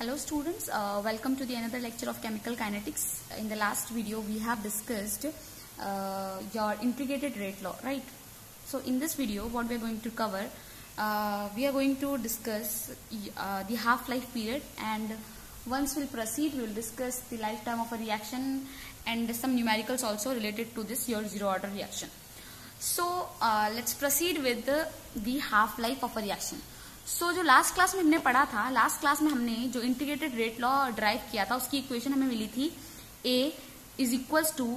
Hello students, welcome to the another lecture of chemical kinetics. In the last video we have discussed your integrated rate law, right? So in this video what we are going to cover, we are going to discuss the half-life period, and once we'll proceed we will discuss the lifetime of a reaction and some numericals also related to this your zero order reaction. So let's proceed with the half-life of a reaction. जो last class में हमने पढ़ा था, last class में हमने जो integrated rate law drive किया था उसकी इक्वेशन हमें मिली थी A is equals to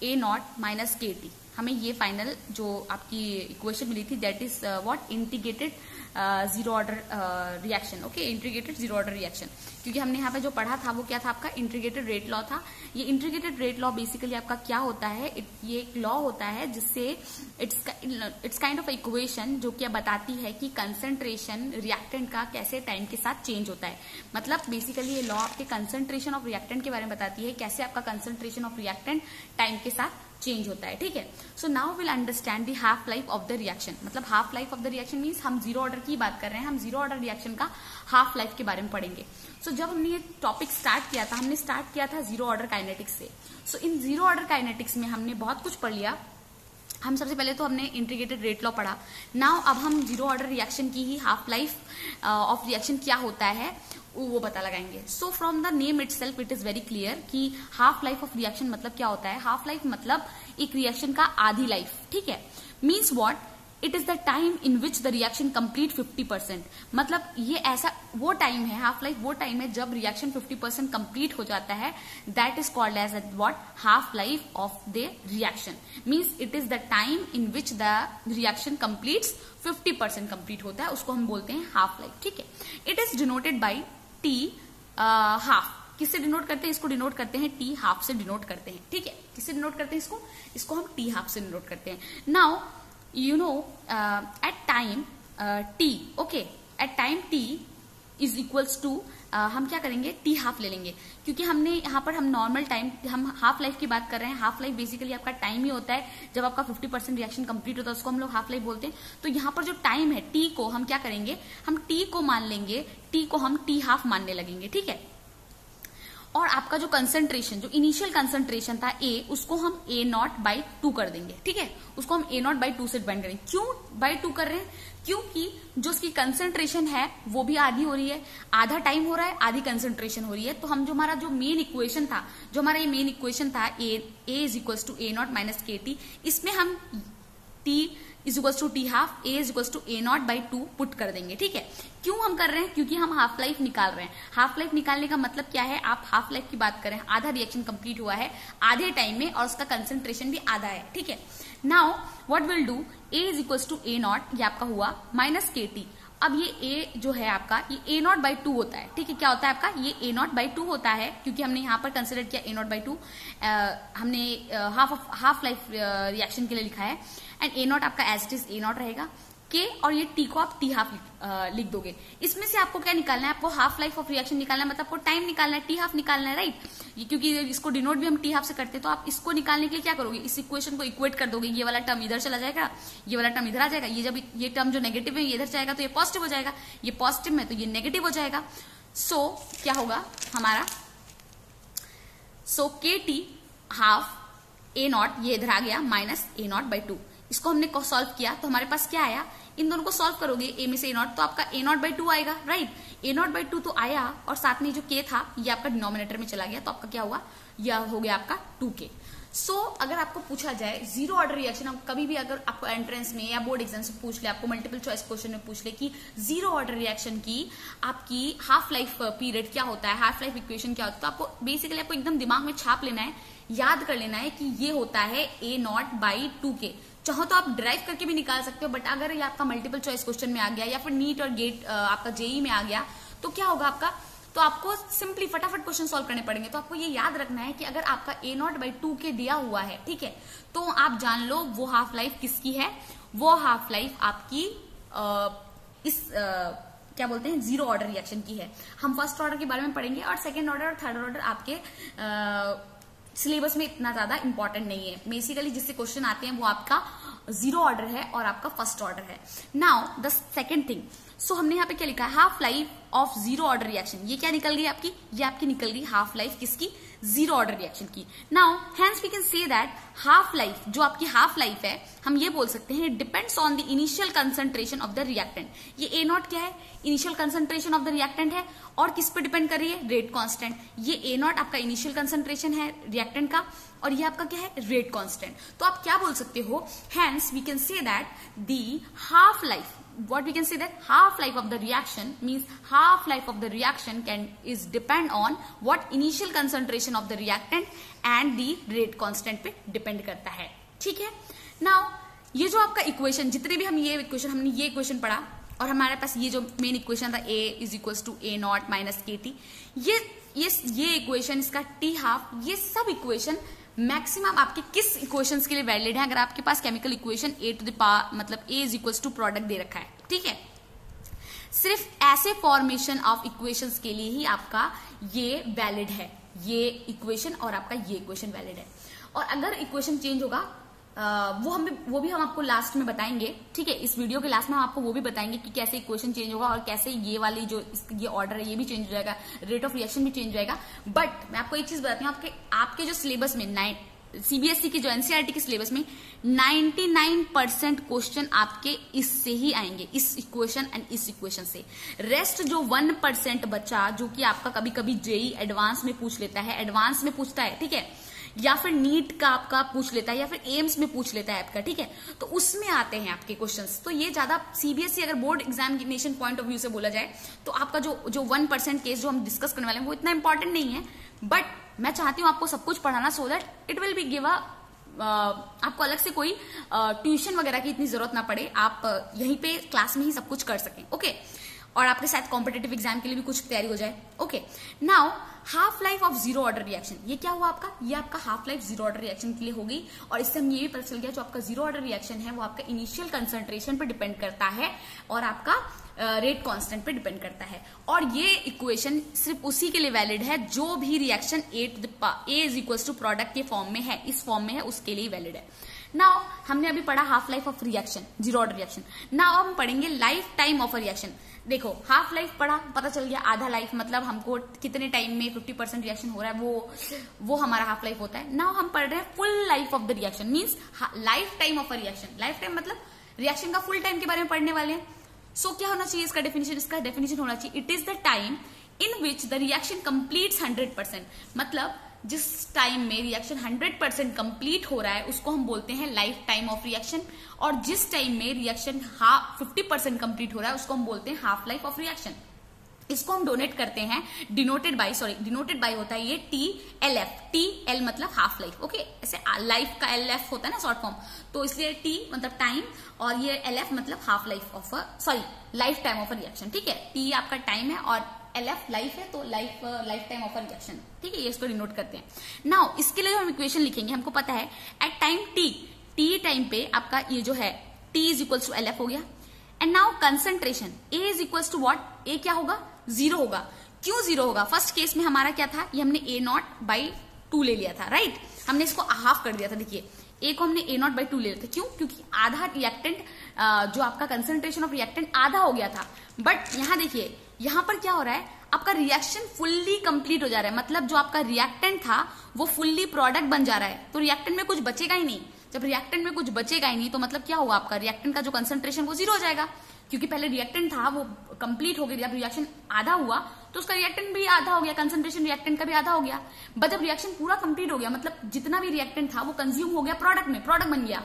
A not minus K T. हमें ये फाइनल जो आपकी इक्वेशन मिली थी that is what integrated zero order reaction. Okay, integrated zero order reaction, क्योंकि हमने यहाँ पे जो पढ़ा था वो क्या था, आपका इंटीग्रेटेड रेट लॉ था. ये इंटीग्रेटेड रेट लॉ बेसिकली आपका क्या होता है, ये एक लॉ होता है जिससे इट्स काइंड ऑफ इक्वेशन जो क्या बताती है कि कंसंट्रेशन रिएक्टेंट का कैसे टाइम के साथ चेंज होता है. मतलब बेसिकली ये लॉ आपके कंसंट्रेशन ऑफ रिएक्टेंट के बारे में बताती है, कैसे आपका कंसंट्रेशन ऑफ रिएक्टेंट टाइम के साथ चेंज होता है. ठीक है, so now will understand the half life of the reaction. मतलब half life of the reaction means हम जीरो ऑर्डर की बात कर रहे हैं, हम जीरो ऑर्डर रिएक्शन का हाफ लाइफ के बारे में पढ़ेंगे. सो जब हमने ये टॉपिक स्टार्ट किया था, हमने स्टार्ट किया था जीरो ऑर्डर काइनेटिक्स से. सो इन जीरो ऑर्डर काइनेटिक्स में हमने बहुत कुछ पढ़ लिया. हम सबसे पहले तो हमने इंटीग्रेटेड रेट लॉ पढ़ा. नाउ अब हम जीरो ऑर्डर रिएक्शन की ही हाफ लाइफ ऑफ रिएक्शन क्या होता है वो पता लगाएंगे. So from the name itself it is very clear कि हाफ लाइफ ऑफ रिएक्शन मतलब क्या होता है. हाफ लाइफ मतलब एक रिएक्शन का आधी लाइफ. ठीक है, means what, it is the time in which the reaction complete 50%. मतलब ये ऐसा वो टाइम है, हाफ लाइफ वो टाइम है जब रिएक्शन 50% कंप्लीट हो जाता है. That is called as what, half life of the reaction. Means it is the time in which the reaction completes 50% complete होता है, उसको हम बोलते हैं हाफ लाइफ. ठीक है, it is denoted by T half. किससे डिनोट करते हैं इसको? डिनोट करते हैं टी हाफ से डिनोट करते हैं. ठीक है, किससे डिनोट करते हैं इसको हम टी हाफ से डिनोट करते हैं. Now you know at time t, okay, at time t is equals to हम क्या करेंगे, टी हाफ ले लेंगे, क्योंकि हमने यहाँ पर हम नॉर्मल टाइम, हम हाफ लाइफ की बात कर रहे हैं. हाफ लाइफ बेसिकली आपका टाइम ही होता है जब आपका 50% रिएक्शन कंप्लीट होता है, उसको हम लोग हाफ लाइफ बोलते हैं. तो यहाँ पर जो टाइम है टी को हम क्या करेंगे, हम टी को मान लेंगे, टी को हम टी हाफ मानने लगेंगे. ठीक है, और आपका जो कंसंट्रेशन, जो इनिशियल कंसंट्रेशन था ए, उसको हम ए नॉट बाई 2 कर देंगे. ठीक है, उसको हम ए नॉट बाई 2 से डिवाइड करेंगे. क्यों बाई 2 कर रहे हैं? क्योंकि जो उसकी कंसंट्रेशन है वो भी आधी हो रही है, आधा टाइम हो रहा है, आधी कंसंट्रेशन हो रही है. तो हम जो हमारा जो मेन इक्वेशन था, जो हमारा ये मेन इक्वेशन था A is equals to A not minus K T, इसमें हम T is equals to T half, A is equals to A not by 2 put कर देंगे. ठीक है, क्यों हम कर रहे हैं? क्योंकि हम हाफ लाइफ निकाल रहे हैं. हाफ लाइफ निकालने का मतलब क्या है, आप हाफ लाइफ की बात करें, आधा रिएक्शन कंप्लीट हुआ है आधे टाइम में और उसका कंसंट्रेशन भी आधा है. ठीक है, now what will do, A is equals to A not, ये आपका हुआ माइनस के टी. अब ये ए जो है आपका, ये ए नॉट बाई 2 होता है. ठीक है, क्या होता है आपका, ये ए नॉट बाई 2 होता है, क्योंकि हमने यहाँ पर कंसिडर किया ए नॉट बाई 2. हमने हाफ लाइफ रिएक्शन के लिए लिखा है. एंड ए नॉट आपका as it is A not रहेगा के, और ये टी को आप टी हाफ लिख दोगे. इसमें से आपको क्या निकालना है, आपको हाफ लाइफ ऑफ रिएक्शन निकालना है, मतलब आपको टाइम निकालना है, टी हाफ निकालना है. राइट, क्योंकि इसको डिनोट भी हम टी हाफ से करते हैं. तो आप इसको निकालने के लिए क्या करोगे, इस इक्वेशन को इक्वेट कर दोगे. ये वाला टर्म इधर चला जाएगा, ये वाला टर्म इधर आ जाएगा. ये जब ये टर्म जो नेगेटिव है ये इधर जाएगा तो ये पॉजिटिव हो जाएगा, ये पॉजिटिव में तो ये नेगेटिव हो जाएगा. सो क्या होगा हमारा, सो के टी हाफ ए नॉट, ये इधर आ गया माइनस ए नॉट बाई 2. इसको हमने सॉल्व किया तो हमारे पास क्या आया, इन दोनों को सॉल्व करोगे ए में से ए नॉट तो आपका ए नॉट बाई 2 आएगा. राइट, ए नॉट बाई 2 तो आया, और साथ में जो के था ये आपका डिनोमिनेटर में चला गया, तो आपका क्या हुआ, यह हो गया आपका 2k. सो अगर आपको पूछा जाए जीरो ऑर्डर रिएक्शन, कभी भी अगर आपको एंट्रेंस में या बोर्ड एग्जाम से पूछ ले, आपको मल्टीपल चॉइस क्वेश्चन में पूछ ले कि जीरो ऑर्डर रिएक्शन की आपकी हाफ लाइफ पीरियड क्या होता है, हाफ लाइफ इक्वेशन क्या होता है, तो आपको बेसिकली आपको एकदम दिमाग में छाप लेना है, याद कर लेना है कि ये होता है ए नॉट बाई 2k. चाहो तो आप ड्राइव करके भी निकाल सकते हो, बट अगर ये आपका मल्टीपल चॉइस क्वेश्चन में आ गया या फिर नीट और गेट आपका जेई में आ गया तो क्या होगा आपका, तो आपको सिंपली फटाफट क्वेश्चन सॉल्व करने पड़ेंगे. तो आपको ये याद रखना है कि अगर आपका ए नॉट बाई 2k दिया हुआ है, ठीक है, तो आप जान लो वो हाफ लाइफ किसकी है, वो हाफ लाइफ आपकी क्या बोलते हैं, जीरो ऑर्डर रिएक्शन की है. हम फर्स्ट ऑर्डर के बारे में पढ़ेंगे और सेकेंड ऑर्डर और थर्ड ऑर्डर आपके सिलेबस में इतना ज्यादा इंपॉर्टेंट नहीं है. बेसिकली जिससे क्वेश्चन आते हैं वो आपका जीरो ऑर्डर है और आपका फर्स्ट ऑर्डर है. Now the second thing, so हमने यहाँ पे क्या लिखा है, half life of zero order reaction. ये क्या निकल गई आपकी, ये आपकी निकल गई हाफ लाइफ किसकी, जीरो ऑर्डर रिएक्शन की। Now hence we can say that half life, जो आपकी हाफ लाइफ है, हम ये बोल सकते हैं depends on the initial concentration of the reactant. ये ए नॉट क्या है, initial concentration of the reactant है, और किस पे डिपेंड कर रही है, रेट कांस्टेंट। ये ए नॉट आपका इनिशियल कंसंट्रेशन है रिएक्टेंट का, और ये आपका क्या है, रेट कांस्टेंट। तो आप क्या बोल सकते हो, hence we can say that the half life, what we can say that half life of the reaction means half life of the reaction is depend on what initial concentration of the reactant and the rate constant पे depend करता है। ठीक है, now ये जो आपका equation, जितने भी हमने ये इक्वेशन पढ़ा, और हमारे पास ये जो मेन इक्वेशन था a is equal to A not minus K T, ये इक्वेशन, इसका टी हाफ, ये सब इक्वेशन मैक्सिमम आपके किस इक्वेशंस के लिए वैलिड है, अगर आपके पास chemical equation A to the power मतलब A is equals to product दे रखा है। ठीक है, सिर्फ ऐसे फॉर्मेशन ऑफ इक्वेशंस के लिए ही आपका ये वैलिड है, ये इक्वेशन और आपका ये इक्वेशन वैलिड है। और अगर इक्वेशन चेंज होगा वो भी हम आपको लास्ट में बताएंगे। ठीक है, इस वीडियो के लास्ट में हम आपको वो भी बताएंगे कि कैसे इक्वेशन चेंज होगा और कैसे ये वाली जो ये ऑर्डर है ये भी चेंज हो जाएगा, रेट ऑफ रिएक्शन भी चेंज हो जाएगा। बट मैं आपको एक चीज बताती हूँ, आपके जो सिलेबस में सीबीएसई की जो एनसीईआरटी के सिलेबस में 99% क्वेश्चन आपके इससे ही आएंगे, इस इक्वेशन एंड इस इक्वेशन से। रेस्ट जो 1% बचा, जो कि आपका कभी कभी जेई एडवांस में पूछ लेता है, एडवांस में पूछता है, ठीक है, या फिर नीट का आपका पूछ लेता है, या फिर एम्स में पूछ लेता है आपका। ठीक है, तो उसमें आते हैं आपके क्वेश्चंस। तो ये ज्यादा सीबीएसई अगर board examination point of view से बोला जाए तो आपका जो 1% केस जो हम डिस्कस करने वाले हैं वो इतना इंपॉर्टेंट नहीं है। बट मैं चाहती हूँ आपको सब कुछ पढ़ाना, so that it will be give आपको अलग से कोई ट्यूशन वगैरह की इतनी जरूरत ना पड़े, आप यहीं पे क्लास में ही सब कुछ कर सकें। ओके, और आपके साथ कॉम्पिटेटिव एग्जाम के लिए भी कुछ तैयारी हो जाए। Okay, now half life of zero order reaction, ये क्या हुआ आपका, ये आपका half life zero order reaction के लिए हो गई। और इससे हम ये भी पता चल गया, जो आपका जीरो ऑर्डर रिएक्शन है वो आपका इनिशियल कंसंट्रेशन पे डिपेंड करता है और आपका रेट कांस्टेंट पे डिपेंड करता है। और ये इक्वेशन सिर्फ उसी के लिए वैलिड है जो भी reaction A is equals to product के फॉर्म में है, इस फॉर्म में है, उसके लिए वैलिड है। नाउ हमने अभी पढ़ा half life of reaction, zero order reaction. Now हम पढ़ेंगे life time of a reaction. देखो, हाफ लाइफ पढ़ा, पता चल गया, आधा लाइफ मतलब हमको कितने टाइम में 50% रिएक्शन हो रहा है, वो हमारा हाफ लाइफ होता है। नाउ हम पढ़ रहे हैं full life of the reaction, means life time of a reaction. Life time मतलब रिएक्शन का फुल टाइम के बारे में पढ़ने वाले हैं। सो क्या होना चाहिए इसका डेफिनेशन होना चाहिए, it is the time in which the reaction completes 100%। मतलब जिस टाइम में रिएक्शन 100% कंप्लीट हो रहा है उसको हम बोलते हैं लाइफ टाइम ऑफ रिएक्शन, और जिस टाइम में रिएक्शन 50% कंप्लीट हो रहा है उसको हम बोलते हैं हाफ लाइफ ऑफ रिएक्शन। इसको हम डोनेट करते हैं डिनोटेड बाय होता है ये TLF, TL मतलब हाफ लाइफ। ओके, ऐसे लाइफ का LF होता है ना शॉर्ट फॉर्म, तो इसलिए T मतलब टाइम और ये LF मतलब half life of life time of a reaction. ठीक है, T आपका टाइम है और LF लाइफ है, तो life time of a reaction. ठीक है, ये इसको डिनोट करते हैं। नाउ इसके लिए हम इक्वेशन लिखेंगे, हमको पता है एट टाइम T टाइम पे आपका ये जो है T is equal to LF हो गया। And now concentration A is equal to what, A क्या होगा, 0 होगा। क्यों 0 होगा, फर्स्ट केस में हमारा क्या था, ये हमने A0/2 ले लिया था, राइट, हमने इसको हाफ कर दिया था। देखिए, A को हमने A0/2 ले लिया था, क्यों, क्योंकि आधा रिएक्टेंट जो आपका कंसंट्रेशन ऑफ रिएक्टेंट आधा हो गया था। बट यहाँ देखिए, यहाँ पर क्या हो रहा है, आपका रिएक्शन फुल्ली कंप्लीट हो जा रहा है, मतलब जो आपका रिएक्टेंट था वो फुल्ली प्रोडक्ट बन जा रहा है, तो रिएक्टेंट में कुछ बचेगा ही नहीं। जब रिएक्टेंट में कुछ बचेगा ही नहीं तो मतलब क्या हुआ, आपका रिएक्टेंट का जो कंसंट्रेशन वो 0 हो जाएगा, क्योंकि पहले रिएक्टेंट था वो कंप्लीट हो गया, जब रिएक्शन आधा हुआ तो उसका रिएक्टेंट भी आधा हो गया, कंसंट्रेशन रिएक्टेंट का भी आधा हो गया। बट जब रिएक्शन पूरा कंप्लीट हो गया, मतलब जितना भी रिएक्टेंट था वो कंज्यूम हो गया प्रोडक्ट में, प्रोडक्ट बन गया।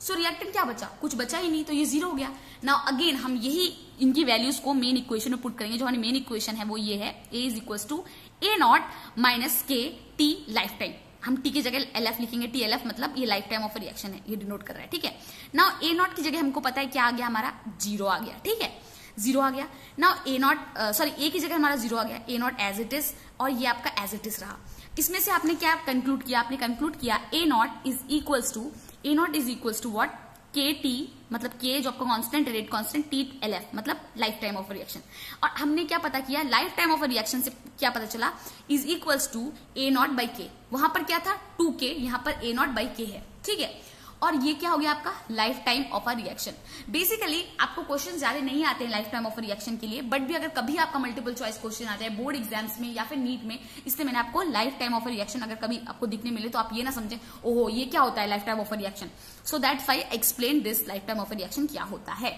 सो रिएक्टेंट क्या बचा, कुछ बचा ही नहीं, तो ये 0 हो गया। नाउ अगेन हम यही इनकी वैल्यूज को मेन इक्वेशन में पुट करेंगे। जो हमारी मेन इक्वेशन है वो ये है, A is equal to A0 minus KT life time. हम T की जगह LF लिखेंगे, TLF मतलब ये लाइफ टाइम ऑफ रिएक्शन है, ये डिनोट कर रहा है। ठीक है, नाउ A0 की जगह हमको पता है क्या आ गया, हमारा 0 आ गया। ठीक है, 0 आ गया। नाउ A की जगह हमारा 0 आ गया, A0 एज इट इज, और ये आपका एज इट इज रहा। इसमें से आपने क्या कंक्लूड किया, आपने कंक्लूड किया A0 is equals to what, KT मतलब K जो आपका कांस्टेंट, रेट कांस्टेंट, TLF मतलब लाइफ टाइम ऑफ रिएक्शन। और हमने क्या पता किया, लाइफ टाइम ऑफ रिएक्शन से क्या पता चला, इज इक्वल्स टू A0/K। वहां पर क्या था 2K, यहाँ पर A0/K है। ठीक है, और ये क्या हो गया आपका life time of a reaction. Basically आपको क्वेश्चन ज्यादा नहीं आते हैं life time of a reaction के लिए, बट भी अगर कभी आपका मल्टीपल चॉइस क्वेश्चन आ जाए बोर्ड एग्जाम्स में या फिर नीट में, इसलिए मैंने आपको life time of a reaction अगर कभी आपको दिखने मिले तो आप ये ना समझे ओहो ये क्या होता है life time of a reaction. So that's why I explain this life time of a reaction क्या होता है।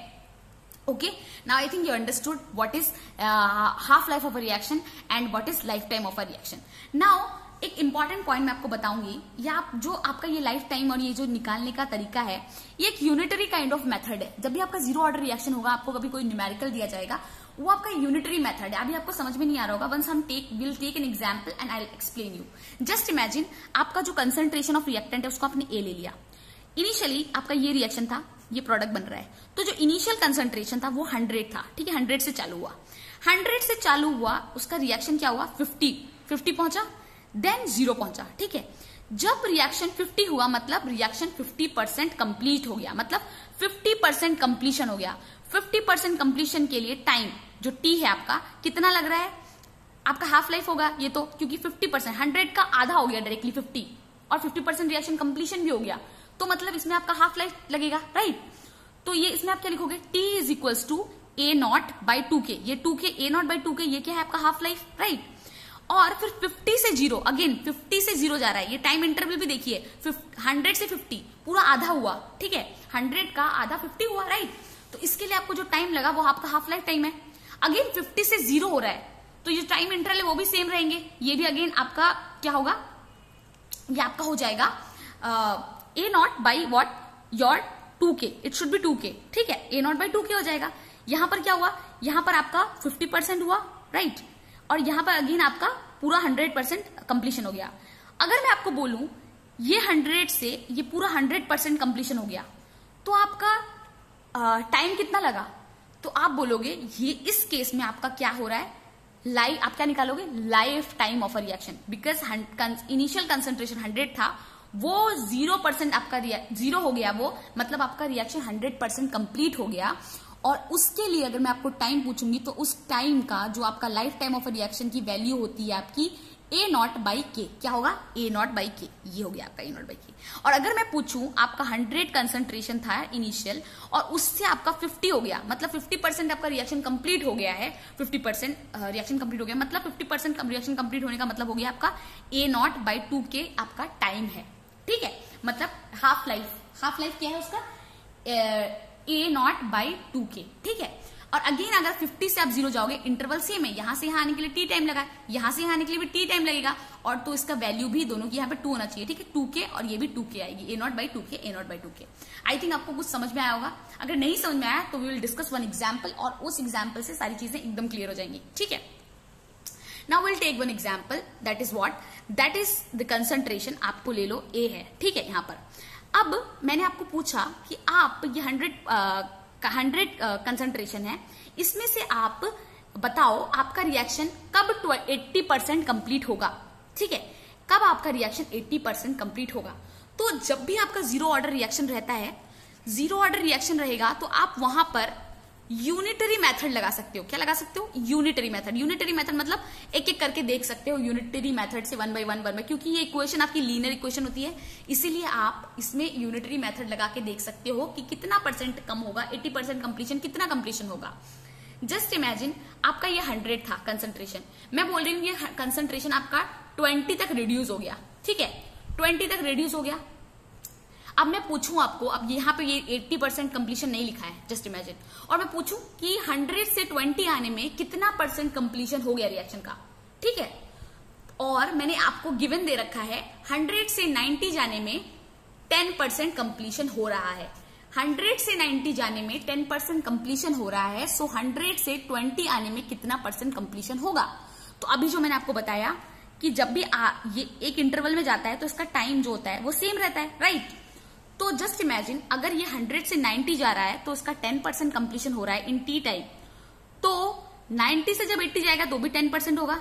Okay, now I think you understood what is half life of a reaction and what is lifetime of a reaction. Now एक important point मैं आपको बताऊंगी, या आप जो आपका ये लाइफ टाइम और ये जो निकालने का तरीका है ये एक यूनिटरी काइंड ऑफ मेथड है। जब भी आपका जीरो ऑर्डर रिएक्शन होगा, आपको कभी कोई न्यूमेरिकल दिया जाएगा, वो आपका यूनिटरी मेथड है। अभी आपको समझ में नहीं आ रहा होगा, वंस हम will take an example and I will explain you. Just imagine आपका जो कंसंट्रेशन ऑफ रिएक्टेंट है उसको आपने ए ले लिया। इनिशियली आपका ये रिएक्शन था, ये प्रोडक्ट बन रहा है, तो जो इनिशियल कंसंट्रेशन था वो 100 था, ठीक है, 100 से चालू हुआ। 100 से चालू हुआ, उसका रिएक्शन क्या हुआ 50 पहुंचा, देन 0 पहुंचा, ठीक है। जब रिएक्शन 50 हुआ मतलब रिएक्शन 50% कंप्लीट हो गया, मतलब 50% कंप्लीशन हो गया। 50% कंप्लीशन के लिए टाइम जो टी है आपका कितना लग रहा है, आपका हाफ लाइफ होगा ये तो, क्योंकि 50% 100 का आधा हो गया डायरेक्टली 50, और 50% रिएक्शन कंप्लीशन भी हो गया, तो मतलब इसमें आपका हाफ लाइफ लगेगा, राइट। तो ये इसमें आप क्या लिखोगे, T is equals to A0/2K, ये 2K A0/2K ये क्या है आपका हाफ लाइफ, राइट। और फिर 50 से 0, अगेन 50 से 0 जा रहा है, ये टाइम इंटरवल भी देखिए 100 से 50 पूरा आधा हुआ, ठीक है, 100 का आधा 50 हुआ, राइट। तो इसके लिए आपको जो टाइम लगा वो आपका हाफ लाइफ टाइम है। अगेन 50 से 0 हो रहा है, तो ये टाइम इंटरवल है वो भी सेम रहेंगे, ये भी अगेन आपका क्या होगा, ये आपका हो जाएगा A0/what your 2K, it should be 2K, ठीक है, A0/2K हो जाएगा। यहां पर क्या हुआ, यहां पर आपका 50% हुआ, राइट, और यहां पर अगेन आपका पूरा 100% कंप्लीशन हो गया। अगर मैं आपको बोलूं ये 100 से ये पूरा 100% कंप्लीशन हो गया, तो आपका टाइम कितना लगा, तो आप बोलोगे ये इस केस में आपका क्या हो रहा है, आप क्या निकालोगे, life time of a reaction, because initial concentration 100 था, वो 0% आपका 0 हो गया, वो मतलब आपका रिएक्शन 100% कंप्लीट हो गया। और उसके लिए अगर मैं आपको टाइम पूछूंगी तो उस टाइम का जो आपका life time of a reaction की वैल्यू होती है आपकी A0/K, क्या होगा A0/K, ये हो गया आपका A0/K। और अगर मैं पूछूं आपका 100 कंसंट्रेशन था इनिशियल और उससे आपका 50 हो गया, मतलब 50% आपका रिएक्शन कंप्लीट हो गया है, 50% रिएक्शन कंप्लीट हो गया, मतलब 50% रिएक्शन कंप्लीट होने का मतलब हो गया आपका A0/2K आपका टाइम है, ठीक है, मतलब हाफ लाइफ क्या है उसका A0/2K, ठीक है। और अगेन अगर 50 से आप 0 जाओगे, इंटरवल सेम है, यहां से यहां आने के लिए टी टाइम लगा, यहां से यहां आने के लिए भी टी टाइम लगेगा, और तो इसका वैल्यू भी दोनों की यहाँ पे 2 होना चाहिए, ठीक है, 2K और ये भी 2K आएगी, A0/2K। आई थिंक आपको कुछ समझ में आया होगा। अगर नहीं समझ में आया तो we will discuss one example, और उस एग्जाम्पल से सारी चीजें एकदम क्लियर हो जाएंगी, ठीक है। Now will take one example, that is what, that is the concentration, आपको ले लो A है, ठीक है। यहाँ पर अब मैंने आपको पूछा कि आप ये 100 कंसंट्रेशन है, इसमें से आप बताओ आपका रिएक्शन कब 80% कंप्लीट होगा, ठीक है, कब आपका रिएक्शन 80% कंप्लीट होगा। तो जब भी आपका जीरो ऑर्डर रिएक्शन रहता है, जीरो ऑर्डर रिएक्शन रहेगा, तो आप वहां पर यूनिटरी मेथड लगा सकते हो। क्या लगा सकते हो, यूनिटरी मेथड। यूनिटरी मेथड मतलब एक एक करके देख सकते हो यूनिटरी मेथड से, 1 by 1 क्योंकि ये इक्वेशन आपकी लीनियर इक्वेशन होती है, इसीलिए आप इसमें यूनिटरी मेथड लगा के देख सकते हो कि कितना परसेंट कम होगा, 80% कंप्लीशन, कितना कंप्लीशन होगा। जस्ट इमेजिन आपका ये 100 था कंसंट्रेशन, मैं बोल रही हूँ ये कंसंट्रेशन आपका 20 तक रिड्यूस हो गया, ठीक है, 20 तक रिड्यूस हो गया। अब मैं पूछूं आपको, अब यहाँ पे ये 80% कंप्लीशन नहीं लिखा है, जस्ट इमेजिन, और मैं पूछूं कि 100 से 20 आने में कितना परसेंट कंप्लीशन हो गया रिएक्शन का, ठीक है, और मैंने आपको गिवन दे रखा है 100 से 90 जाने में 10% कंप्लीशन हो रहा है। 100 से 90 जाने में 10% कंप्लीशन हो रहा है, सो 100 से 20 आने में कितना परसेंट कंप्लीशन होगा। तो अभी जो मैंने आपको बताया कि जब भी ये एक इंटरवल में जाता है तो इसका टाइम जो होता है वो सेम रहता है, राइट। तो जस्ट इमेजिन अगर ये 100 से 90 जा रहा है तो इसका 10% कंप्लीशन हो रहा है इन टी टाइम, तो 90 से जब 80 जाएगा तो भी 10% होगा,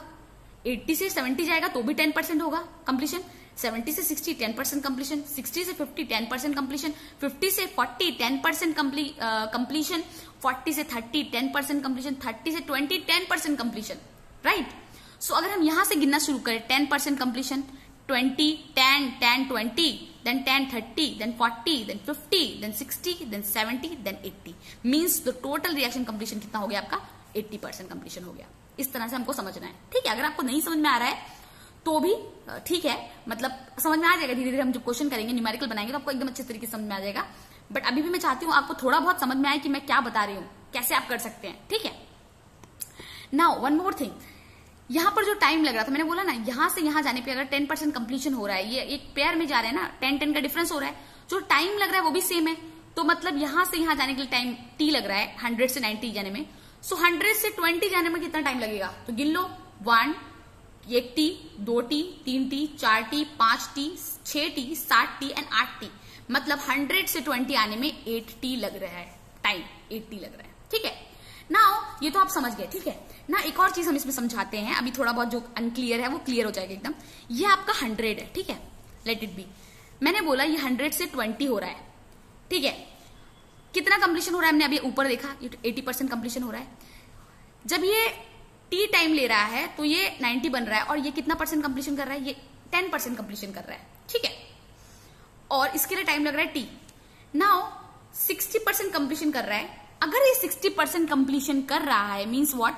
80 से 70 जाएगा तो भी 10% होगा कंप्लीशन, 70 से 60 10% कंप्लीशन, 60 से 50 10% कंप्लीशन, 50 से 40 10% कंप्लीशन, 40 से 30 10% कंप्लीशन, 30 से 20 10% कंप्लीशन, राइट। सो अगर हम यहां से गिनना शुरू करें 10% completion, 20, 10, 10, 20, then 10, 30, then 40, then 50, then 60, then 70, then 80. Means the total reaction completion कितना हो गया आपका? 80% कंप्लीशन हो गया. इस तरह से हमको समझना है. ठीक है, अगर आपको नहीं समझ में आ रहा है तो भी ठीक है, मतलब समझ में आ जाएगा. धीरे धीरे हम जब क्वेश्चन करेंगे, न्यूमेरिकल बनाएंगे, तो आपको एकदम अच्छे तरीके से समझ में आ जाएगा. बट अभी भी मैं चाहती हूँ आपको थोड़ा बहुत समझ में आए कि मैं क्या बता रही हूँ, कैसे आप कर सकते हैं. ठीक है. नाउ वन मोर थिंग, यहां पर जो टाइम लग रहा था, मैंने बोला ना, यहां से यहां जाने पे अगर 10% कंप्लीशन हो रहा है, ये एक पेयर में जा रहे हैं ना, 10-10 का डिफरेंस हो रहा है, जो टाइम लग रहा है वो भी सेम है. तो मतलब यहां से यहां जाने के लिए टाइम टी लग रहा है 100 से 90 जाने में. सो 100 से 20 जाने में कितना टाइम लगेगा? तो गिन लो, 1, 1 T, 2 T, 3 T, 4 T, 5 T, 6 T, 7 T and 8 T. मतलब 100 से 20 आने में 8 टी लग रहा है. टाइम 8 टी लग रहा है. ठीक है. नाउ ये तो आप समझ गए. ठीक है ना. एक और चीज हम इसमें समझाते हैं, अभी थोड़ा बहुत जो अनक्लियर है वो क्लियर हो जाएगा एकदम. ये आपका 100 है. ठीक है, लेट इट बी. मैंने बोला ये 100 से 20 हो रहा है. ठीक है, कितना कंप्लीशन हो रहा है हमने अभी ऊपर देखा, 80% कंप्लीशन हो रहा है. जब ये टी टाइम ले रहा है तो ये 90 बन रहा है, और ये कितना परसेंट कंप्लीशन कर रहा है? ये 10% कंप्लीशन कर रहा है. ठीक है, और इसके लिए टाइम लग रहा है टी. नाउ 60% कंप्लीशन कर रहा है. अगर ये 60% कंप्लीशन कर रहा है मीन्स व्हाट?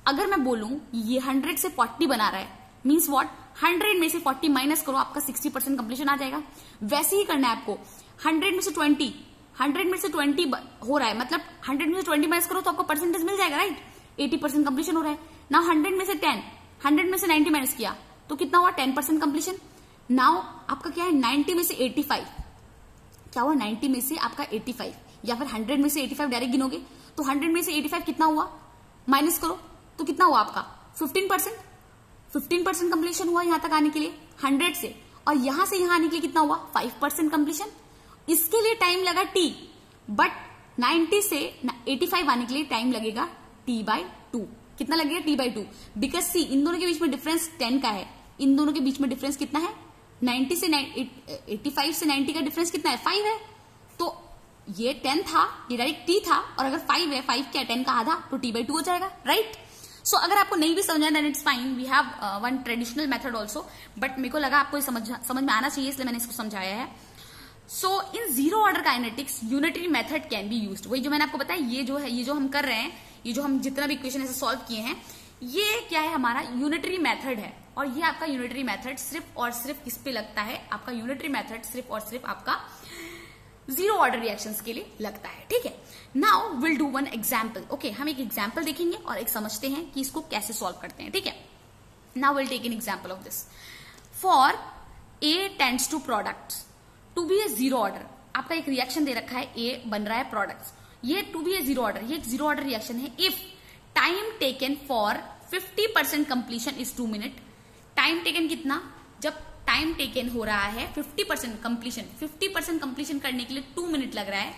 अगर मैं बोलूं ये 100 से 40 बना रहा है मीन्स व्हाट? 100 में से 40 माइनस करो, आपका 60% कंप्लीशन आ जाएगा. वैसे ही करना है आपको. 100 में से 20 हो रहा है, मतलब 100 में से 20 माइनस करो तो आपको परसेंटेज मिल जाएगा, राइट? 80% कंप्लीशन हो रहा है ना. 100 में से 10, 100 में से 90 माइनस किया तो कितना हुआ? 10% कंप्लीशन. नाउ आपका क्या है? 90 में से 85. क्या हुआ? 90 में से आपका 85, या फिर 100 में से 85 डायरेक्ट गिनोगे तो 100 में से 85 कितना हुआ? माइनस करो तो कितना हुआ आपका? 15%. 15% कंप्लीशन हुआ यहां तक आने के लिए 100 से, और यहां से यहां आने के लिए कितना हुआ? 5% कंप्लीशन. इसके लिए टाइम लगा टी, बट 90 से 85 आने के लिए टाइम लगेगा t/2. कितना लगेगा? t/2. बिकॉज सी, इन दोनों के बीच में डिफरेंस 10 का है. इन दोनों के बीच में डिफरेंस कितना है? 90 से 85 से 90 का डिफरेंस कितना है? 5 है. तो ये 10 था, ये डायरेक्ट t था, और अगर 5 है, 5 क्या 10 का आधा, तो t/2 हो जाएगा, राइट? सो अगर आपको नहीं भी समझ आया it's fine, we have one traditional method also, but मेरे को लगा आपको समझ में आना चाहिए, इसलिए मैंने इसको समझाया है. So in zero order kinetics unitary method can be used. वही जो मैंने आपको बताया, ये जो है, ये जो हम कर रहे हैं, ये जो हम जितना भी इक्वेशन ऐसे सॉल्व किए हैं, ये क्या है? हमारा यूनिटरी मेथड है. और ये आपका यूनिटरी मेथड सिर्फ और सिर्फ किस पे लगता है? आपका यूनिटरी मेथड सिर्फ और सिर्फ आपका जीरो ऑर्डर रिएक्शंस के लिए लगता है. ठीक है. Now will do one example. Okay, हम एक एग्जाम्पल देखेंगे और एक समझते हैं कि इसको कैसे सॉल्व करते हैं. ठीक है. Now will take an example of this. For A tends to products to be a zero order. आपका एक रिएक्शन दे रखा है, ए बन रहा है प्रोडक्ट्स, ये to be a zero order, ये एक जीरो ऑर्डर रिएक्शन है. If time taken for 50% completion is 2 minute. Time taken कितना? जब टाइम टेकन हो रहा है 50% कंप्लीशन, 50% कंप्लीशन करने के लिए 2 मिनट लग रहा है.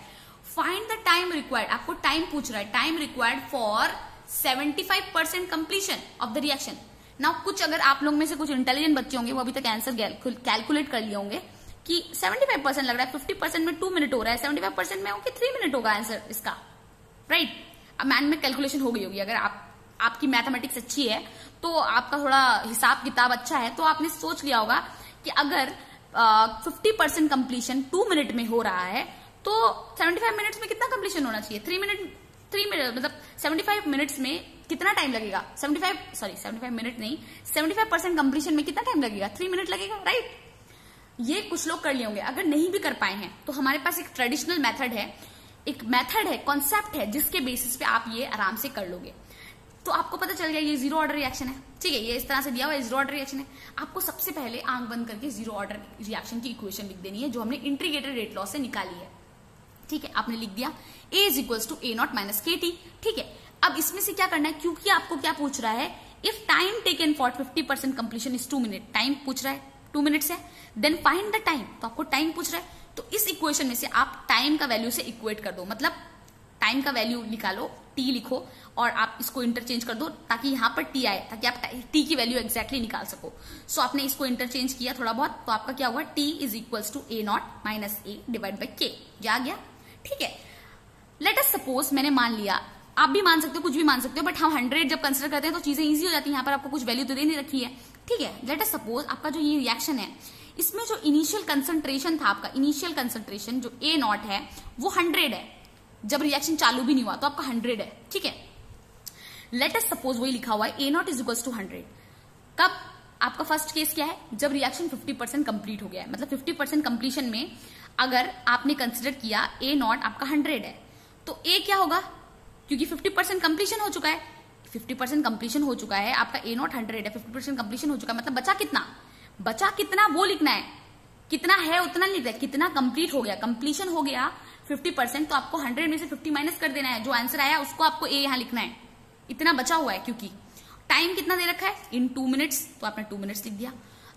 Find the time required. आपको टाइम पूछ रहा है, time required for 75% completion of the reaction. Now कुछ अगर आप लोग में से कुछ इंटेलिजेंट बच्चे होंगे, वो अभी तक आंसर कैलकुलेट कर लिए होंगे कि 75% लग रहा है, 50% में 2 मिनट हो रहा है, 75% में ओके 3 मिनट होगा आंसर इसका, राइट? अब मैन में कैलकुलेशन हो गई होगी. अगर आपकी मैथमेटिक्स अच्छी है, तो आपका थोड़ा हिसाब किताब अच्छा है, तो आपने सोच लिया होगा कि अगर 50% कंप्लीशन 2 मिनट में हो रहा है, तो 75 मिनट्स में कितना कंप्लीशन होना चाहिए? 3 मिनट मतलब 75 मिनट्स में कितना टाइम लगेगा? 75 मिनट नहीं, 75% कंप्लीशन में कितना टाइम लगेगा? 3 मिनट लगेगा, राइट? ये कुछ लोग कर लिए होंगे. अगर नहीं भी कर पाए हैं तो हमारे पास एक ट्रेडिशनल मेथड है, एक मेथड है, कॉन्सेप्ट है, जिसके बेसिस पे आप ये आराम से कर लोगे. तो आपको पता चल गया ये जीरो ऑर्डर रिएक्शन है. ठीक है, ये इस तरह से दिया हुआ जीरो ऑर्डर रिएक्शन है. आपको सबसे पहले आंख बंद करके जीरो ऑर्डर रिएक्शन की इक्वेशन लिख देनी है, जो हमने इंटीग्रेटेड रेट लॉ से निकाली है. ठीक है, आपने लिख दिया A is equal to A0 - KT. ठीक है, अब इसमें से क्या करना है, क्योंकि आपको क्या पूछ रहा है? If time taken for 50% completion is 2 minute. Time पूछ रहा है 2 मिनट्स है. देन फाइंड द टाइम, तो आपको टाइम पूछ रहा है, तो इस इक्वेशन में से आप टाइम का वैल्यू से इक्वेट कर दो. मतलब टाइम का वैल्यू निकालो, टी लिखो, और आप इसको इंटरचेंज कर दो ताकि यहां पर टी आए, ताकि आप टी की वैल्यू एग्जैक्टली निकाल सको. सो आपने इसको इंटरचेंज किया थोड़ा बहुत, तो आपका क्या हुआ? T is equal to A0 - A divide by K. आ गया. ठीक है. लेट अस सपोज मैंने मान लिया आप भी मान सकते हो, कुछ भी मान सकते हो, बट हम 100 जब कंसिडर करते हैं तो चीजें इजी हो जाती है। यहाँ पर आपको कुछ वैल्यू तो दे नहीं रखी है, ठीक है। लेट अस सपोज आपका जो ये रिएक्शन है, इसमें जो इनिशियल कंसंट्रेशन था, आपका इनिशियल कंसंट्रेशन जो A नॉट है वो 100 है, जब रिएक्शन चालू भी नहीं हुआ तो आपका 100 है, ठीक है। लेट अस सपोज वही लिखा हुआ है A naught is equal to 100। कब? आपका फर्स्ट केस क्या है, जब रिएक्शन 50% कंप्लीट हो गया है, मतलब 50% कंप्लीशन में अगर आपने कंसिडर किया A नॉट आपका 100 है, तो A क्या होगा, क्योंकि 50% कंप्लीशन हो चुका है, 50% कंप्लीशन हो चुका है, आपका A नॉट 100 है, 50% कंप्लीशन हो चुका है, मतलब बचा कितना, बचा कितना वो लिखना है, कितना है उतना लिखना है, कितना कंप्लीट हो गया, कंप्लीशन हो गया 50%, तो आपको 100 में से 50 माइनस कर देना है, जो आंसर आया उसको आपको A यहां लिखना है, इतना बचा हुआ है, क्योंकि टाइम कितना दे रखा है इन 2 मिनट्स, तो आपने 2 मिनट्स लिख दिया।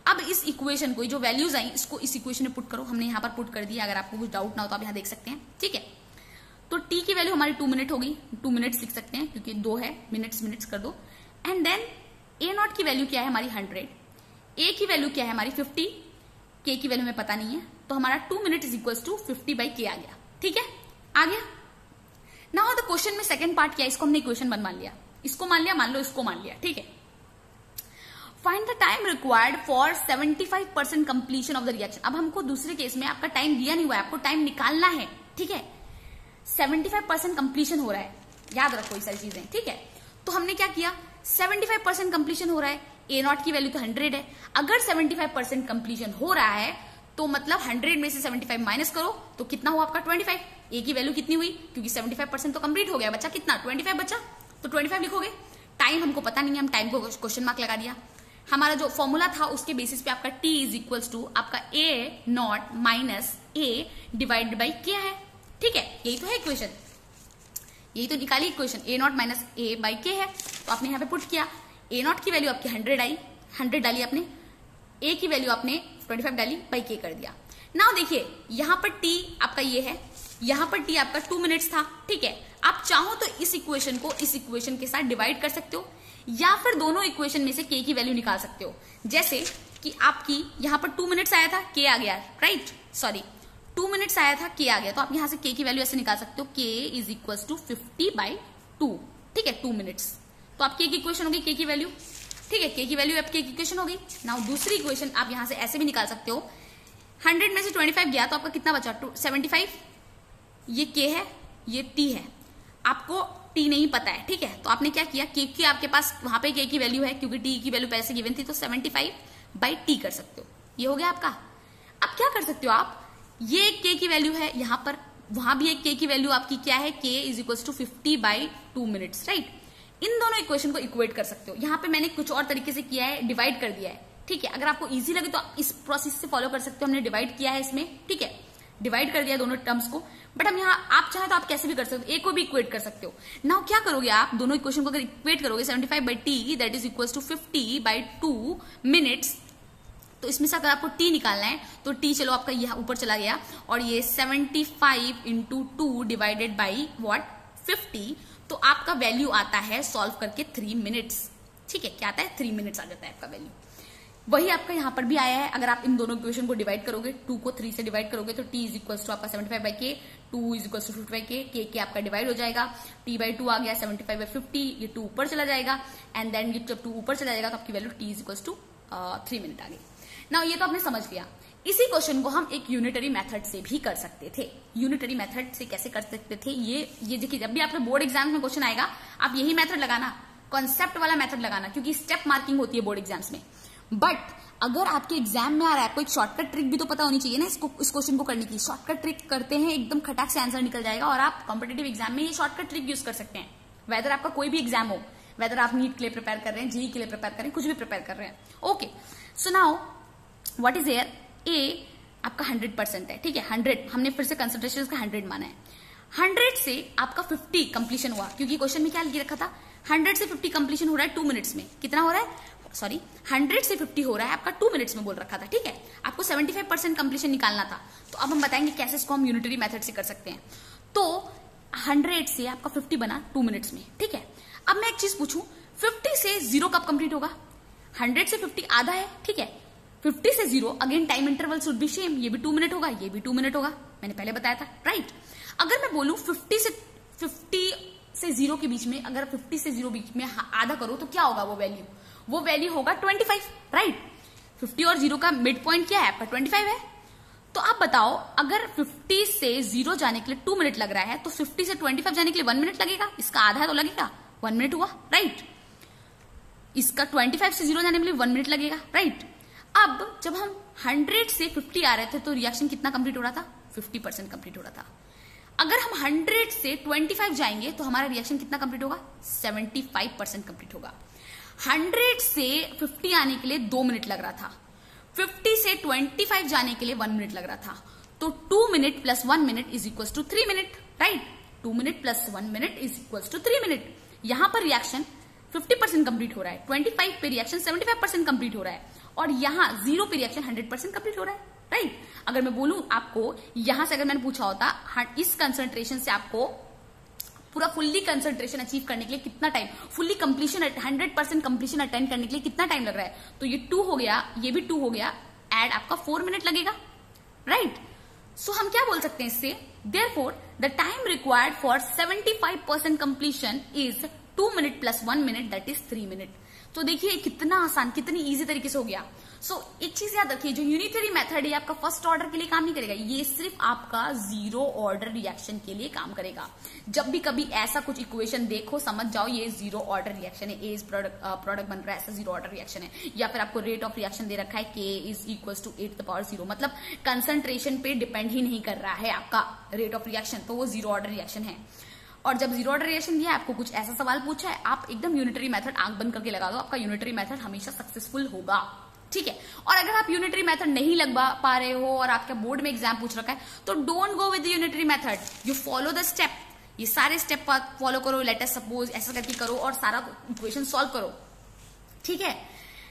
अब इस इक्वेशन को, जो वैल्यूज आई इसको इस इक्वेशन में पुट करो, हमने यहाँ पर पुट कर दिया, अगर आपको कुछ डाउट ना हो तो आप यहाँ देख सकते हैं, ठीक है। तो t की वैल्यू हमारी 2 मिनट होगी, 2 मिनट्स लिख सकते हैं क्योंकि 2 है, मिनट्स कर दो। एंड देन A नॉट की वैल्यू क्या है हमारी 100, A की वैल्यू क्या है हमारी 50, K की वैल्यू हमें पता नहीं है, तो हमारा 2 minute is equal to 50/K आ गया, ठीक है, आ गया। नाउ द क्वेश्चन में सेकंड पार्ट क्या है, इसको हमने इक्वेशन 1 मान लिया, इसको मान लिया, मान लो इसको मान लिया, ठीक है। Find the time required for 75% completion of the reaction. अब हमको दूसरे केस में आपका टाइम दिया नहीं हुआ है, आपको टाइम निकालना है, ठीक है। 75% कंप्लीशन हो रहा है, याद रखो ये सारी चीजें, ठीक है। तो हमने क्या किया, 75% कंप्लीशन हो रहा है, A नॉट की वैल्यू तो 100 है, अगर 75% कंप्लीशन हो रहा है तो मतलब 100 में से 75 माइनस करो तो कितना हुआ आपका 25। A की वैल्यू कितनी हुई, क्योंकि 75% तो कंप्लीट हो गया, बचा कितना 25 बचा, तो 25 लिखोगे। टाइम हमको पता नहीं है, हम टाइम को क्वेश्चन मार्क लगा दिया। हमारा जो फॉर्मूला था उसके बेसिस पे आपका T इज इक्वल टू आपका A not minus A divide by K है, ठीक है। यही तो है इक्वेशन, यही तो निकाली equation, A not minus A by K है, तो आपने यहाँ पे पुट किया। A नॉट की वैल्यू आपकी 100 आई, 100 डाली आपने, A की वैल्यू आपने 25 डाली, बाई K कर दिया। नाउ देखिए यहाँ पर T आपका ये है, यहाँ पर T आपका 2 मिनट्स था, ठीक है। आप चाहो तो इस इक्वेशन को इस इक्वेशन के साथ डिवाइड कर सकते हो, या फिर दोनों इक्वेशन में से K की वैल्यू निकाल सकते हो। जैसे कि आपकी यहाँ पर 2 मिनट्स आया था, K आ गया, राइट, सॉरी 2 मिनट्स आया था, K आ गया, तो आप यहाँ से K की वैल्यू ऐसे निकाल सकते हो, K इज इक्वल टू 50/2, ठीक है, 2 मिनट्स। तो आप K की इक्वेशन होगी, K की वैल्यू, ठीक है, K की वैल्यू आपकी इक्वेशन हो गई। नाउ दूसरी इक्वेशन आप यहां से ऐसे भी निकाल सकते हो, 100 में से 25 गया तो आपका कितना बचा 75, ये K है, ये T है, आपको T नहीं पता है, ठीक है। तो आपने क्या किया, K की आपके पास वहां पे K की वैल्यू है, क्योंकि T की वैल्यू पहले से गिवन थी, तो 75/T कर सकते हो, ये हो गया आपका। अब क्या कर सकते हो आप, ये एक K की वैल्यू है, यहां पर वहां भी एक K की वैल्यू आपकी क्या है, K is equal to 50/2 minutes, right. इन दोनों इक्वेशन को इक्वेट कर सकते हो। यहाँ पे मैंने कुछ और तरीके से किया है, डिवाइड कर दिया है, ठीक है। अगर आपको इजी लगे तो इस प्रोसेस से फॉलो कर सकते हो, हमने डिवाइड किया है इसमें, ठीक है, डिवाइड कर दिया दोनों टर्म्स को। बट हम यहाँ आप चाहे तो आप कैसे भी कर सकते हो, ए को भी इक्वेट कर सकते हो। नाउ क्या करोगे आप, दोनों इक्वेशन को अगर इक्वेट करोगे 75/T that is equal to 50/2 minutes, तो इसमें से अगर आपको T निकालना है तो T चलो आपका यहाँ ऊपर चला गया, और ये 75 इंटू 2 डिवाइडेड बाई व्हाट 50, तो आपका वैल्यू आता है सॉल्व करके 3 मिनट्स, ठीक है। क्या आता है 3 मिनट्स आ जाता है आपका वैल्यू। वही आपका यहाँ पर भी आया है, अगर आप इन दोनों इक्वेशन को डिवाइड करोगे, 2 को 3 से डिवाइड करोगे तो T इज इक्वल टू आपका 75/K, 2 is equal to 50/K, K आपका डिवाइड हो जाएगा, T/2 आ गया, 75/50, ये 2 ऊपर चला जाएगा, एंड देन जब 2 ऊपर चला जाएगा तो आपकी value T is equal to 3 minute आ गई। नाउ ये तो आपने समझ लिया। इसी क्वेश्चन को हम एक यूनिटरी मेथड से भी कर सकते थे। यूनिटरी मेथड से कैसे कर सकते थे, ये देखिए, जब भी आपके बोर्ड एग्जाम में क्वेश्चन आएगा आप यही मेथड लगाना, कॉन्सेप्ट वाला मेथड लगाना, क्योंकि स्टेप मार्किंग होती है बोर्ड एग्जाम्स में। बट अगर आपके एग्जाम में आ रहा है, आपको एक शॉर्टकट ट्रिक भी तो पता होनी चाहिए ना इस क्वेश्चन को करने की। शॉर्टकट ट्रिक करते हैं, एकदम खटाक से आंसर निकल जाएगा, और आप कॉम्पिटेटिव एग्जाम में ये शॉर्टकट ट्रिक यूज कर सकते हैं। वेदर आपका कोई भी एग्जाम हो, वेदर आप नीट के लिए प्रिपेयर कर रहे हैं, जेईई के लिए प्रिपेयर कर रहे हैं, कुछ भी प्रिपेयर कर रहे हैं, okay. So now what is here, A आपका 100% है, ठीक है, 100 हमने फिर से कंसंट्रेशन का 100 माना है। 100 से आपका 50 कंप्लीशन हुआ, क्योंकि क्वेश्चन में क्या लिख रखा था, 100 से 50 कंप्लीशन हो रहा है 2 मिनट्स में। कितना हो रहा है, सॉरी 100 से 50 हो रहा है आपका 2 मिनट्स में बोल रखा था, ठीक है। आपको 75% कंप्लीशन निकालना था, तो अब हम बताएंगे कैसे इसको हम यूनिटरी मेथड से कर सकते हैं। तो 100 से आपका 50 बना 2 मिनट्स में, ठीक है। अब मैं एक चीज पूछूं, 50 से 0 कब कंप्लीट होगा, 100 से 50 आधा है, ठीक है, 50 से 0 again time interval should be same, ये भी 2 मिनट होगा, ये भी 2 मिनट होगा, मैंने पहले बताया था, राइट। अगर मैं बोलूं 50 से 0 के बीच में, अगर 50 से 0 बीच में आधा करो तो क्या होगा वो वैल्यू होगा 25, राइट। 50 और 0 का मिड पॉइंट क्या है आपका 25 है। तो आप बताओ अगर 50 से 0 जाने के लिए 2 मिनट लग रहा है तो 50 से 25 जाने के लिए 1 मिनट लगेगा, इसका आधा तो लगेगा, 1 मिनट हुआ, राइट। इसका 25 से 0 जाने के लिए 1 मिनट लगेगा, राइट। अब जब हम 100 से 50 आ रहे थे तो रिएक्शन कितना कंप्लीट हो रहा था, 50% कंप्लीट हो रहा था। अगर हम 100 से 25 जाएंगे तो हमारा रिएक्शन कितना कंप्लीट होगा, 75% कंप्लीट होगा। 100 से 50 आने के लिए 2 मिनट लग रहा था, 50 से 25 जाने के लिए 1 मिनट लग रहा था, तो 2 minute plus 1 minute is equal to 3 minute, right. 2 minute plus 1 minute is equal to 3 minute. यहां पर रिएक्शन 50% कंप्लीट हो रहा है, 25 पे रिएक्शन 75% कंप्लीट हो रहा है, और यहां 0 पे रिएक्शन 100% कंप्लीट हो रहा है, राइट। अगर मैं बोलूं आपको यहां से, अगर मैंने पूछा होता इस कंसंट्रेशन से आपको पूरा फुल्ली कंसंट्रेशन अचीव करने के लिए कितना time, fully completion 100% completion attend करने के लिए कितना टाइम लग रहा है, तो ये 2 हो गया, ये भी 2 हो गया, एड आपका 4 मिनट लगेगा, राइट। सो हम क्या बोल सकते हैं इससे, therefore the time required for 75% completion is 2 minute plus 1 minute, that is 3 minute. तो देखिए कितना आसान, कितनी इजी तरीके से हो गया। सो एक चीज याद रखिए, जो यूनिटरी मेथड है आपका फर्स्ट ऑर्डर के लिए काम नहीं करेगा, ये सिर्फ आपका 0 ऑर्डर रिएक्शन के लिए काम करेगा। जब भी कभी ऐसा कुछ इक्वेशन देखो समझ जाओ ये 0 ऑर्डर रिएक्शन है, ए इज प्रोडक्ट बन रहा है, ऐसा 0 ऑर्डर रिएक्शन है। या फिर आपको रेट ऑफ रिएक्शन दे रखा है के इज इक्वल टू 8⁻0, मतलब कंसंट्रेशन पे डिपेंड ही नहीं कर रहा है आपका रेट ऑफ रिएक्शन, तो वो 0 ऑर्डर रिएक्शन है। और जब 0 ऑर्डर रिएक्शन दिया है, आपको कुछ ऐसा सवाल पूछा है, आप एकदम यूनिटरी मेथड आंख बंद करके लगा दो, आपका यूनिटरी मेथड हमेशा सक्सेसफुल होगा, ठीक है। और अगर आप यूनिटरी मेथड नहीं लगा पा रहे हो और आपके बोर्ड में एग्जाम पूछ रखा है, तो don't go with the unitary method, you follow the step, ये सारे स्टेप फॉलो करो, लेट अस सपोज ऐसा करके करो और सारा इक्वेशन सॉल्व करो, ठीक है।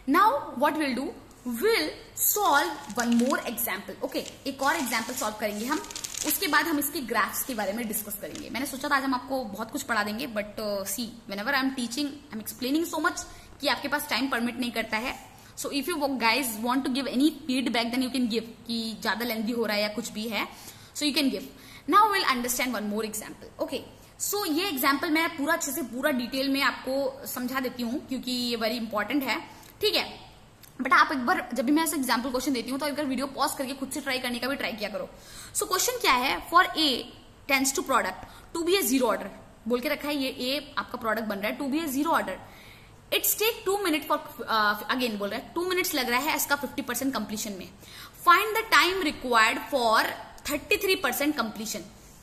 Now what will do, will solve one more example, okay. एक और एग्जाम्पल सॉल्व करेंगे हम, उसके बाद हम इसके ग्राफ्स के बारे में डिस्कस करेंगे। मैंने सोचा था आज हम आपको बहुत कुछ पढ़ा देंगे, but see whenever I am teaching I am explaining so much कि आपके पास टाइम परमिट नहीं करता है। So if you guys want to give any feedback then you can give, कि ज्यादा लेंथी हो रहा है या कुछ भी है, so you can give. Now will understand one more example, okay. So ये एग्जाम्पल मैं पूरा अच्छे से पूरा डिटेल में आपको समझा देती हूँ क्योंकि ये वेरी इंपॉर्टेंट है, ठीक है। बट आप एक बार जब भी मैं ऐसे एग्जाम्पल क्वेश्चन देती हूँ तो एक बार वीडियो पॉज करके खुद से ट्राई करने का भी ट्राई किया करो। सो क्वेश्चन क्या है, for A tends to product to be a 0 order, बोल के रखा है ये ए आपका प्रोडक्ट बन रहा है, to be a 0 order, it's take 2 minute for, again बोल रहा है 2 मिनट्स लग रहा है इसका 50% कंप्लीशन में। Find the time required for 33% completion,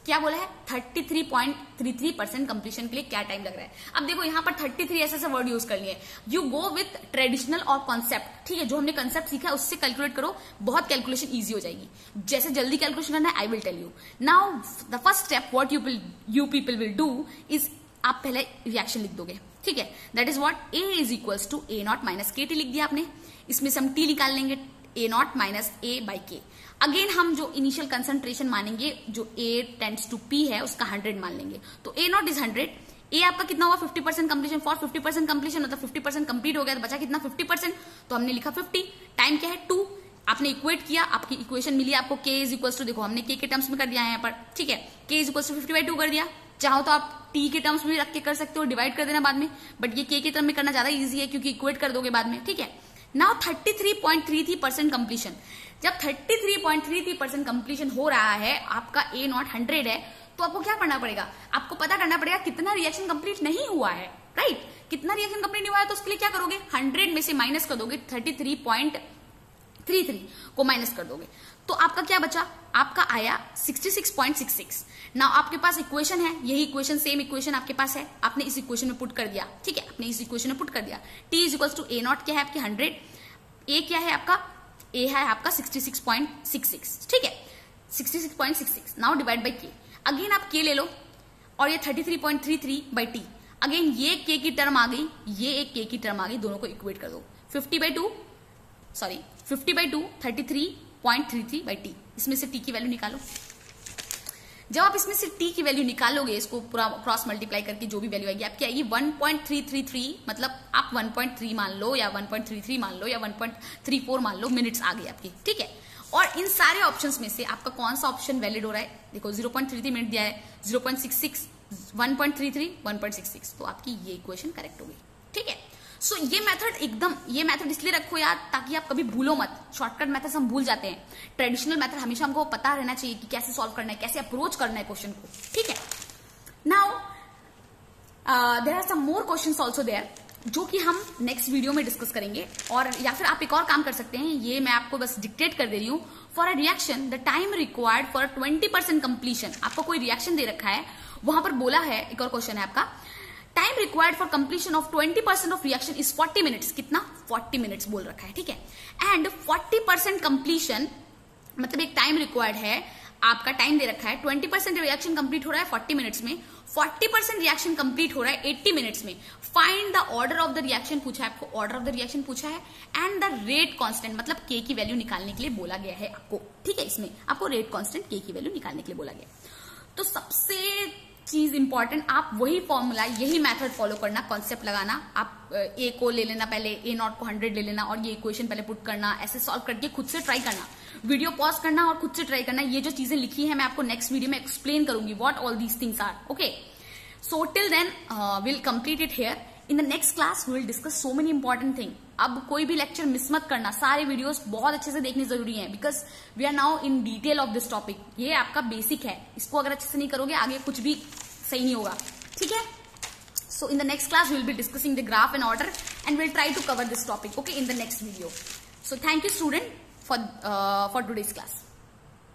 क्या बोला है 33.33% कंप्लीशन के लिए क्या टाइम लग रहा है। अब देखो यहाँ पर 33 ऐसे वर्ड यूज कर लिए, यू गो विथ ट्रेडिशनल और कॉन्सेप्ट, ठीक है। जो हमने कॉन्सेप्ट सीखा है उससे कैलकुलेट करो, बहुत कैलकुलेशन इजी हो जाएगी। जैसे जल्दी कैलकुलेशन करना है I will tell you. Now the first step what you people will do is, आप पहले रिएक्शन लिख दोगे, ठीक है। That is what, A is equals to A0 minus KT लिख दिया आपने, इसमें से हम T निकाल लेंगे, A0 minus A by K। Again हम जो इनिशियल कंसंट्रेशन मानेंगे, जो A टेंड्स टू P है उसका 100 मान लेंगे, तो A0 इज 100, ए आपका कितना हुआ 50% कंप्लीशन, फॉर 50% कंप्लीशन मतलब 50% कंप्लीट हो गया, तो बचा कितना 50%, तो हमने लिखा 50, टाइम क्या है 2, आपने इक्वेट किया, आपकी इक्वेशन मिली आपको K इज इक्वल टू, देखो हमने K के टर्म्स में कर दिया है यहाँ पर, ठीक है। K इज इक्वल टू 50/2 कर दिया, चाहो तो आप T के टर्म्स में रख के कर सकते हो, डिवाइड कर देना बाद में, बट ये K के टर्म में करना ज्यादा इजी है क्योंकि इक्वेट कर दोगे बाद में, ठीक है। नाउ 33.33% कंप्लीशन, जब 33.33% कंप्लीशन हो रहा है, आपका A0 100 है, तो आपको क्या करना पड़ेगा, आपको पता करना पड़ेगा कितना रिएक्शन कंप्लीट नहीं हुआ है, राइट। कितना रिएक्शन कंप्लीट नहीं हुआ है तो उसके लिए क्या करोगे, 100 में से माइनस कर दोगे, 33.33 को माइनस कर दोगे, तो आपका क्या बचा, आपका आया 66.66। नाउ आपके पास इक्वेशन है, यही इक्वेशन सेम इक्वेशन आपके पास है, आपने इस इक्वेशन में पुट कर दिया, ठीक है, आपने इस इक्वेशन में पुट कर दिया। T is equal to A0 क्या है आपकी 100, A क्या है आपका, A है आपका 66.66, ठीक है 66.66। Now divide by K, again आप K ले लो और ये 33.33 बाई T, अगेन ये K की टर्म आ गई, ये एक K की टर्म आ गई, दोनों को इक्वेट कर दो, 50/2 33.33 बाई T, इसमें से T की वैल्यू निकालो। जब आप इसमें से T की वैल्यू निकालोगे, इसको पूरा क्रॉस मल्टीप्लाई करके जो भी वैल्यू आएगी आपकी आएगी 1.333, मतलब आप 1.3 मान लो या 1.33 मान लो या 1.34 मान लो, मिनट्स आ गई आपकी, ठीक है। और इन सारे ऑप्शंस में से आपका कौन सा ऑप्शन वैलिड हो रहा है, देखो 0.33 मिनट दिया है, 0.66, 1.33, 1.66, तो आपकी ये इक्वेशन करेक्ट हो गई। ठीक है, सो ये मेथड इसलिए रखो याद ताकि आप कभी भूलो मत। शॉर्टकट मेथड हम भूल जाते हैं, ट्रेडिशनल मेथड हमेशा हमको पता रहना चाहिए कि कैसे सॉल्व करना है, कैसे अप्रोच करना है क्वेश्चन को। ठीक है, now there are some more questions also there, जो कि हम नेक्स्ट वीडियो में डिस्कस करेंगे। और या फिर आप एक और काम कर सकते हैं, ये मैं आपको बस डिक्टेट कर दे रही हूं। For a reaction the time required for 20% completion, आपको कोई रिएक्शन दे रखा है, वहां पर बोला है, एक और क्वेश्चन है आपका, time required for completion of 20% of reaction is 40 minutes. कितना? 40 मिनट्स बोल रखा है। ठीक है, एंड 40% कंप्लीशन मतलब एक टाइम रिक्वायर्ड है, आपका टाइम दे रखा है 20% रिएक्शन कंप्लीट हो रहा है 40 मिनट्स में, 40% रिएक्शन कंप्लीट हो रहा है 80 मिनट्स में। Find the order of the reaction पूछा है आपको, ऑर्डर ऑफ द रिएक्शन पूछा है, एंड द रेट कांस्टेंट मतलब के की वैल्यू निकालने के लिए बोला गया है आपको। ठीक है, इसमें आपको रेट कांस्टेंट के की वैल्यू निकालने के लिए बोला गया। तो सबसे चीज इंपॉर्टेंट, आप वही फॉर्मूला, यही मेथड फॉलो करना, कॉन्सेप्ट लगाना। आप ए को ले लेना पहले, ए नॉट को 100 ले लेना और ये इक्वेशन पहले पुट करना, ऐसे सॉल्व करके खुद से ट्राई करना, वीडियो पॉज करना और खुद से ट्राई करना। ये जो चीजें लिखी है मैं आपको नेक्स्ट वीडियो में एक्सप्लेन करूंगी what all these things are. Okay, so till then will complete it here. In the next class we will discuss so many important thing. अब कोई भी लेक्चर मिस मत करना, सारे वीडियोस बहुत अच्छे से देखने जरूरी है, because we are now in detail of this topic. ये आपका बेसिक है, इसको अगर अच्छे से नहीं करोगे आगे कुछ भी सही नहीं होगा। ठीक है, so in the next class we will be discussing the graph and order and we'll try to cover this topic, okay, in the next video. So thank you student for today's class.